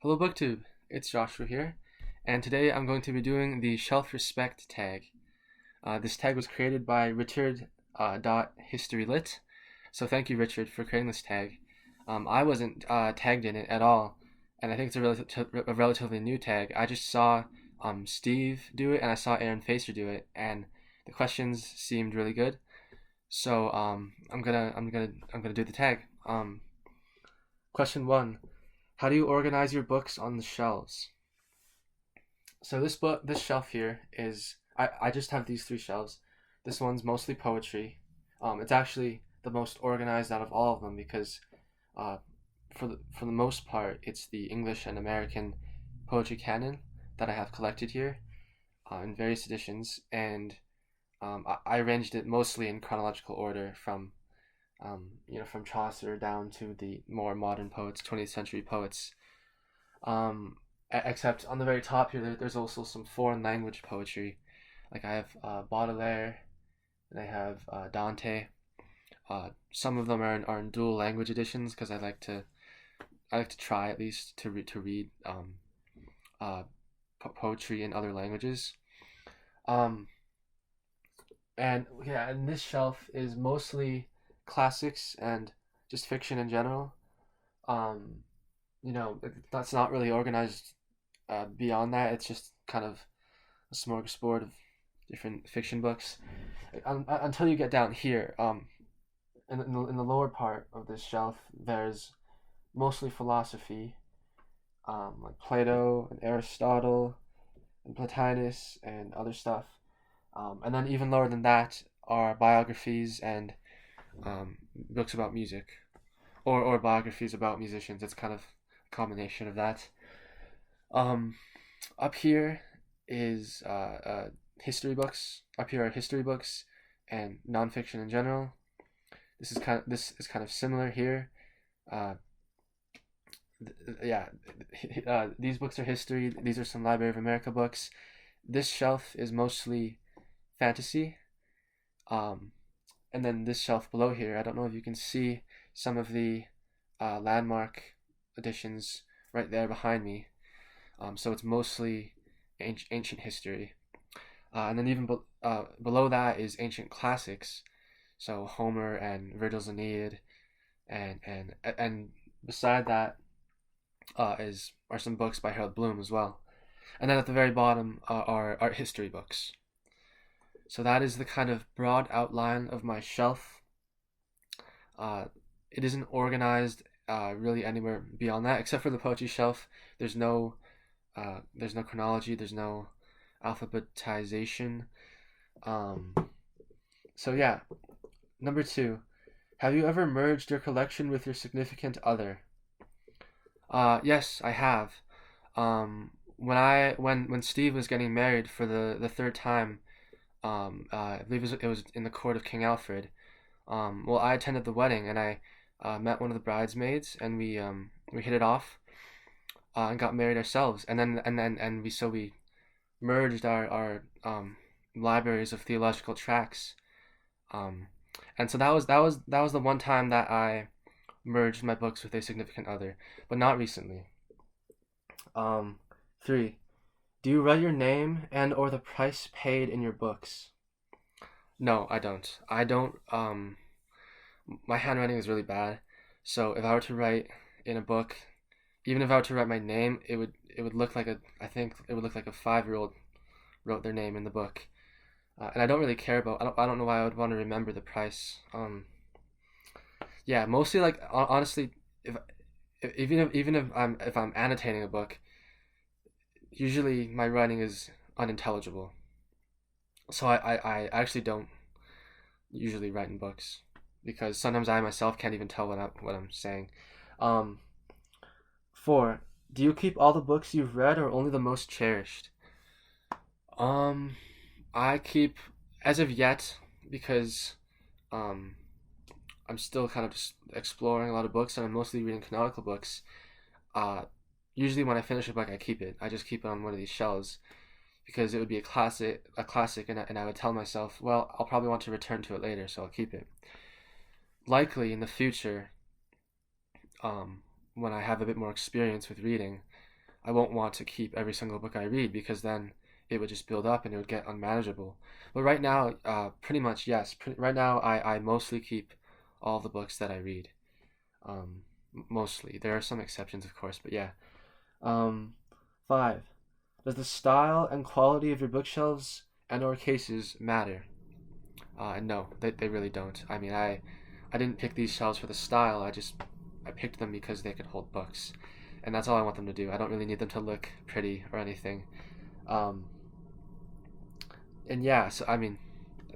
Hello BookTube, it's Joshua here, and today I'm going to be doing the shelf respect tag. This tag was created by Richard .historylit, so thank you Richard for creating this tag. I wasn't tagged in it at all, and I think it's a relatively new tag. I just saw Steve do it, and I saw Aaron Facer do it, and the questions seemed really good. So I'm gonna do the tag. Question one: how do you organize your books on the shelves? So this shelf here is I just have these three shelves. This one's mostly poetry. It's actually the most organized out of all of them because uh, for the most part it's the English and American poetry canon that I have collected here in various editions, and I arranged it mostly in chronological order from Chaucer down to the more modern poets, 20th century poets. Except on the very top here, there's also some foreign language poetry. Like I have Baudelaire, and I have Dante. Some of them are in dual language editions because I like to try at least to read uh, poetry in other languages. Um, and yeah, and this shelf is mostly classics and just fiction in general. Um, that's not really organized beyond that. It's just kind of a smorgasbord of different fiction books until you get down here. In the lower part of this shelf, there's mostly philosophy, like Plato and Aristotle and Plotinus and other stuff. And then even lower than that are biographies and books about music, or biographies about musicians. It's kind of a combination of that. Um, Up here is history books. Up here are history books and nonfiction in general. This is kind of similar here. Uh, yeah, these books are history. These are some Library of America books. This shelf is mostly fantasy. Um, and then this shelf below here, I don't know if you can see some of the landmark editions right there behind me. So it's mostly ancient history. And then even below that is ancient classics. So Homer and Virgil's Aeneid, and beside that are some books by Harold Bloom as well. And then at the very bottom are art history books. So that is the kind of broad outline of my shelf. Uh, it isn't organized really anywhere beyond that, except for the poetry shelf. There's no chronology. There's no alphabetization. Um, so yeah, number two. Have you ever merged your collection with your significant other? Yes, I have. When Steve was getting married for the third time, I believe it was in the court of King Alfred. Well, I attended the wedding and I met one of the bridesmaids, and we hit it off and got married ourselves. And we merged our libraries of theological tracts. Um, and so that was the one time that I merged my books with a significant other, but not recently. Um, Three. Do you write your name and or the price paid in your books? No, I don't. I don't. My handwriting is really bad, so if I were to write in a book, even if I were to write my name, it would look like a I think it would look like a 5-year-old wrote their name in the book, and I don't really care about. I don't know why I would want to remember the price. Yeah, mostly like honestly, if even if I'm annotating a book, usually my writing is unintelligible, so I actually don't usually write in books because sometimes I myself can't even tell what I'm saying. Um, Four. Do you keep all the books you've read or only the most cherished? Um, I keep as of yet because um I'm still kind of just exploring a lot of books and I'm mostly reading canonical books. Uh, Usually when I finish a book, I keep it. I just keep it on one of these shelves because it would be a classic, and I would tell myself, well, I'll probably want to return to it later, so I'll keep it. Likely in the future, um, when I have a bit more experience with reading, I won't want to keep every single book I read because then it would just build up and it would get unmanageable. But right now, pretty much yes. Right now, I mostly keep all the books that I read. Mostly. There are some exceptions, of course, but yeah. Um, 5. Does the style and quality of your bookshelves and/or cases matter? No, they really don't. I mean, I didn't pick these shelves for the style. I picked them because they could hold books, and that's all I want them to do. I don't really need them to look pretty or anything. Um, and yeah, so I mean,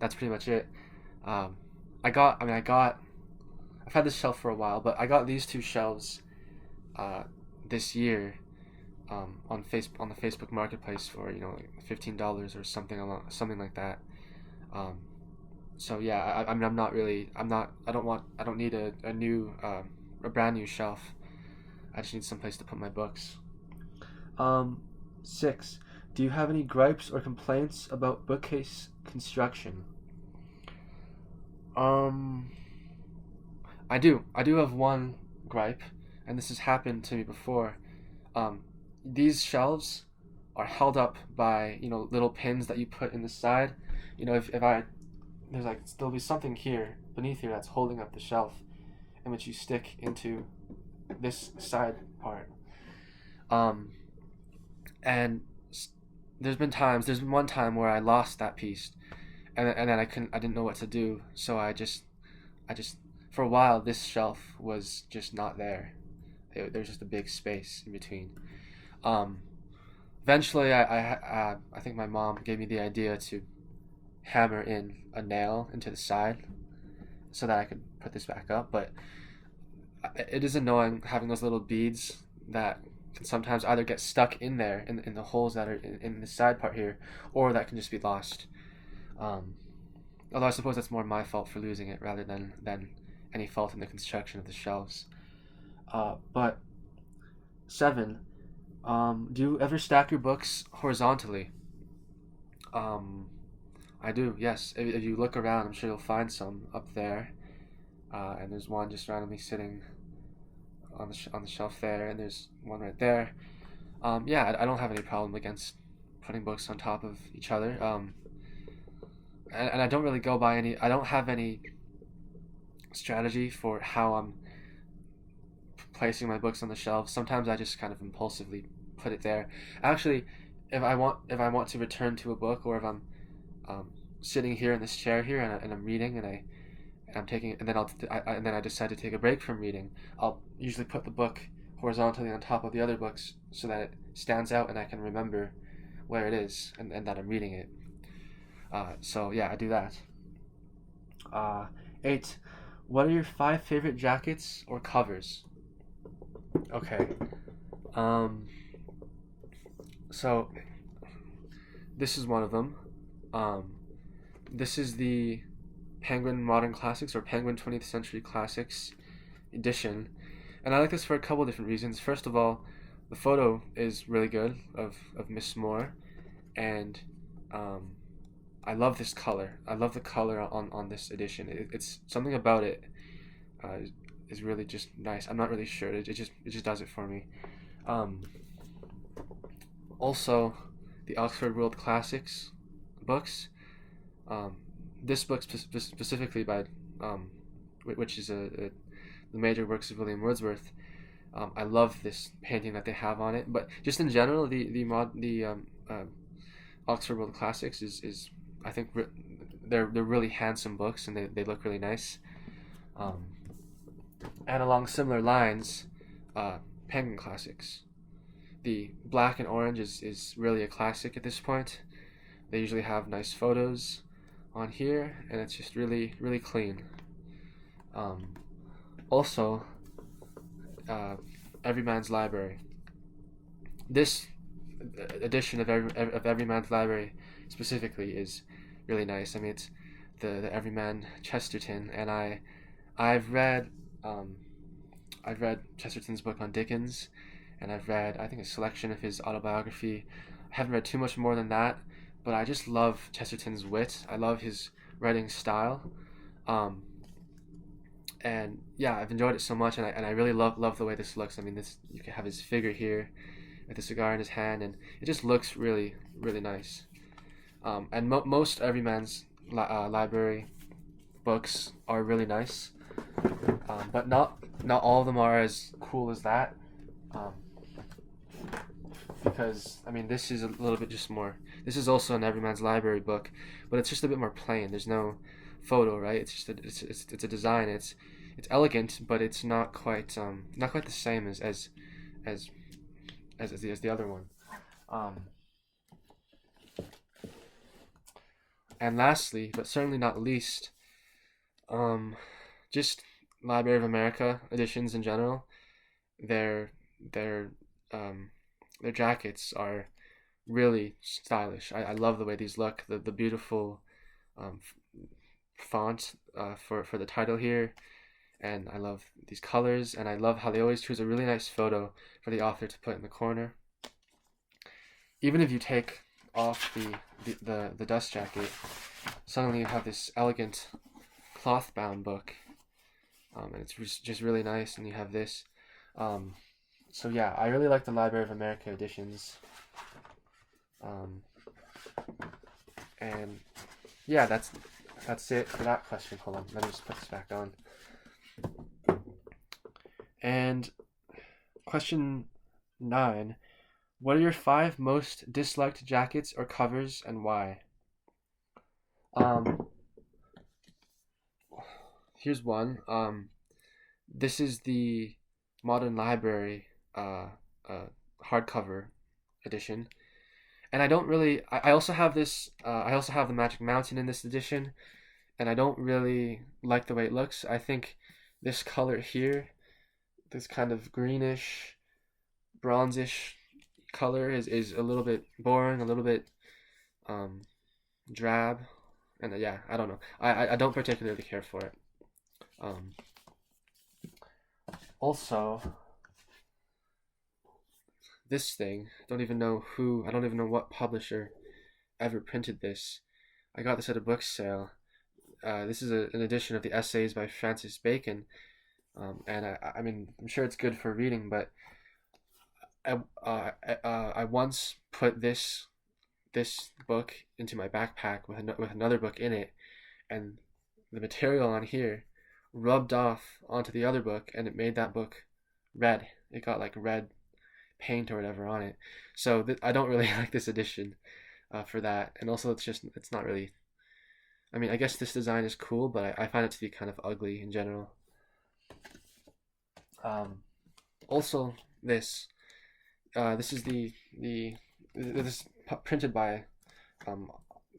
that's pretty much it. Um, I got. I've had this shelf for a while, but I got these two shelves uh, this year on the Facebook Marketplace for like $15 or something like that. Um, so yeah, I mean I don't need a brand new shelf. I just need some place to put my books. 6. Do you have any gripes or complaints about bookcase construction? Um, I do. I do have one gripe, and this has happened to me before. Um, these shelves are held up by little pins that you put in the side. If I there's like there'll be something here beneath here that's holding up the shelf, in which you stick into this side part. Um, and there's been one time where I lost that piece, and then I didn't know what to do, so I just for a while this shelf was just not there. There's just a big space in between. Um, Eventually, I think my mom gave me the idea to hammer in a nail into the side so that I could put this back up. But it is annoying having those little beads that can sometimes either get stuck in there in the holes that are in the side part here, or that can just be lost. Um, Although I suppose that's more my fault for losing it rather than any fault in the construction of the shelves. But 7. Do you ever stack your books horizontally? Um, I do, yes. If you look around, I'm sure you'll find some up there. And there's one just randomly sitting on the shelf there, and there's one right there. Yeah, I don't have any problem against putting books on top of each other. And I don't really go by any. I don't have any strategy for how I'm placing my books on the shelves. Sometimes I just kind of impulsively put it there. Actually, if I want to return to a book, or if I'm sitting here in this chair here and I'm reading and I'm taking and then and then I decide to take a break from reading, I'll usually put the book horizontally on top of the other books so that it stands out and I can remember where it is and that I'm reading it. So yeah, I do that. 8. What are your 5 favorite jackets or covers? Okay. Um, so this is one of them. Um, this is the Penguin Modern Classics or Penguin 20th Century Classics edition. And I like this for a couple different reasons. First of all, the photo is really good of Miss Moore, and um, I love this color. I love the color on this edition. It's something about it uh, is really just nice. I'm not really sure. It just does it for me. Um, Also, the Oxford World Classics books. Um, this book specifically by which is the major works of William Wordsworth. I love this painting that they have on it, but just in general, the Oxford World Classics is I think they're really handsome books and they look really nice. Um, and along similar lines, Penguin Classics. The black and orange is really a classic at this point. They usually have nice photos on here, and it's just really really clean. Um, Also, Everyman's Library. This edition of Everyman's Library specifically is really nice. I mean, it's the Everyman Chesterton, and I've read um, I've read Chesterton's book on Dickens, and I've read I think a selection of his autobiography. I haven't read too much more than that, but I just love Chesterton's wit. I love his writing style. Um, and yeah, I've enjoyed it so much, and I really love the way this looks. I mean, this you can have his figure here, with a cigar in his hand, and it just looks really, really nice. And most Everyman's library books are really nice, but not all of them are as cool as that. Um, because I mean, this is a little bit just more. This is also an Everyman's library book, but it's just a bit more plain. There's no photo, right? It's just it's a design. It's elegant, but it's not quite the same as as the other one. Um, and lastly, but certainly not least, um, just Library of America editions in general. Their their um, their jackets are really stylish. I love the way these look. The beautiful um, font for the title here, and I love these colors, and I love how they always choose a really nice photo for the author to put in the corner. Even if you take off the dust jacket, suddenly you have this elegant cloth bound book, and it's just really nice. And you have this. So yeah, I really like the Library of America editions. And yeah, that's it for that question. Hold on, let me just put this back on. And question 9: what are your 5 most disliked jackets or covers, and why? Here's one. This is the Modern Library hardcover edition, and I don't really. I also have this. I also have the Magic Mountain in this edition, and I don't really like the way it looks. I think this color here, this kind of greenish, bronzish color is a little bit boring, a little bit drab, and yeah, I don't know. I don't particularly care for it. Also, this thing, I don't even know what publisher ever printed this. I got this at a book sale. This is an edition of the Essays by Francis Bacon, and I mean, I'm sure it's good for reading, but I once put this book into my backpack with another book in it, and the material on here rubbed off onto the other book, and it made that book red. It got like red paint or whatever on it. So I don't really like this edition for that. And also, it's not really. I mean, I guess this design is cool, but I find it to be kind of ugly in general. Also, this is this is printed by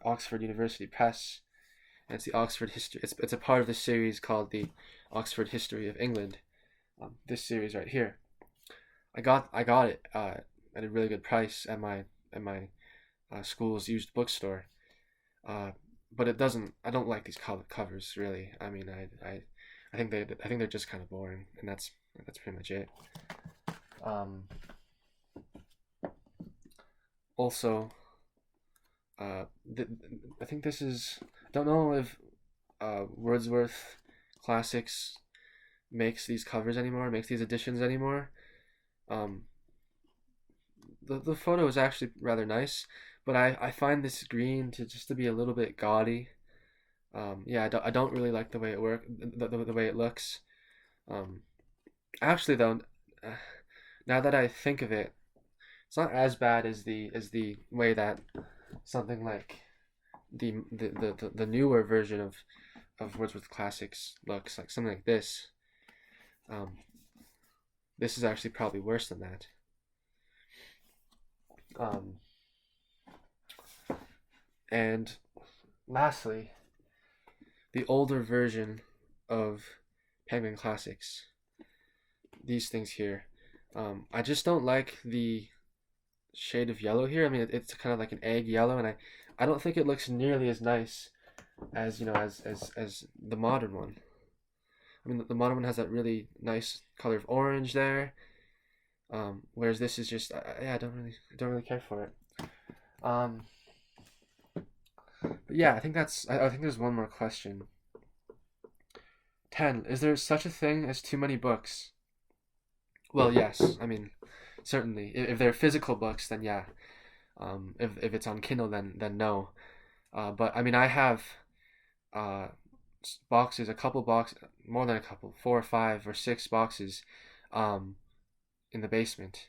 Oxford University Press. And it's the Oxford History. It's a part of the series called the Oxford History of England. This series right here. I got it at a really good price at my school's used bookstore. But it doesn't. I don't like these covers really. I mean, I think they're just kind of boring, and that's pretty much it. Also, I think this is. Don't know if Wordsworth Classics makes these covers anymore, makes these editions anymore. The photo is actually rather nice, but I find this green to be a little bit gaudy. Yeah, I don't really like the way it the way it looks. Actually though, now that I think of it, it's not as bad as the way that something like the newer version of Wordsworth Classics looks, like something like this. This is actually probably worse than that. And lastly, the older version of Penguin Classics. These things here. I just don't like the shade of yellow here. I mean, it's kind of like an egg yellow, and I don't think it looks nearly as nice as as the modern one. I mean, the modern one has that really nice color of orange there, whereas this is just yeah, I don't really care for it. But yeah, I think I think there's one more question. 10. Is there such a thing as too many books? Well, yes. I mean, certainly. If they're physical books, then yeah. If it's on Kindle, then no. But I mean, I have uh, boxes, a couple box, more than a couple, 4 or 5 or 6 boxes, um, in the basement,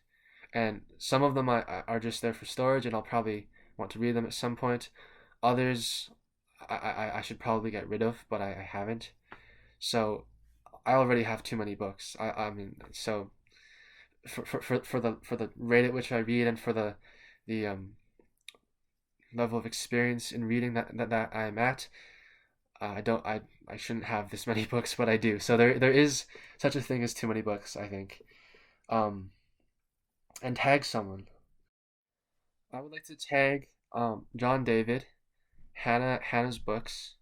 and some of them are just there for storage, and I'll probably want to read them at some point. Others, I should probably get rid of, but I haven't. So I already have too many books. I mean, so for the rate at which I read, and for the level of experience in reading that I'm at, I don't I shouldn't have this many books, but I do. So there is such a thing as too many books, I think. Um, and tag someone. I would like to tag John David, Hannah's books,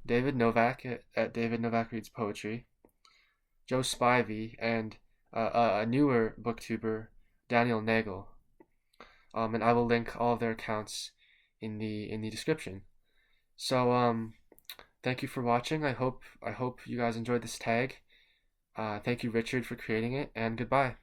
David Novak at David Novak Reads Poetry, Joe Spivey, and a newer booktuber, Daniel Nagel. And I will link all of their accounts in the description. So thank you for watching. I hope you guys enjoyed this tag. Thank you, Richard, for creating it, and goodbye.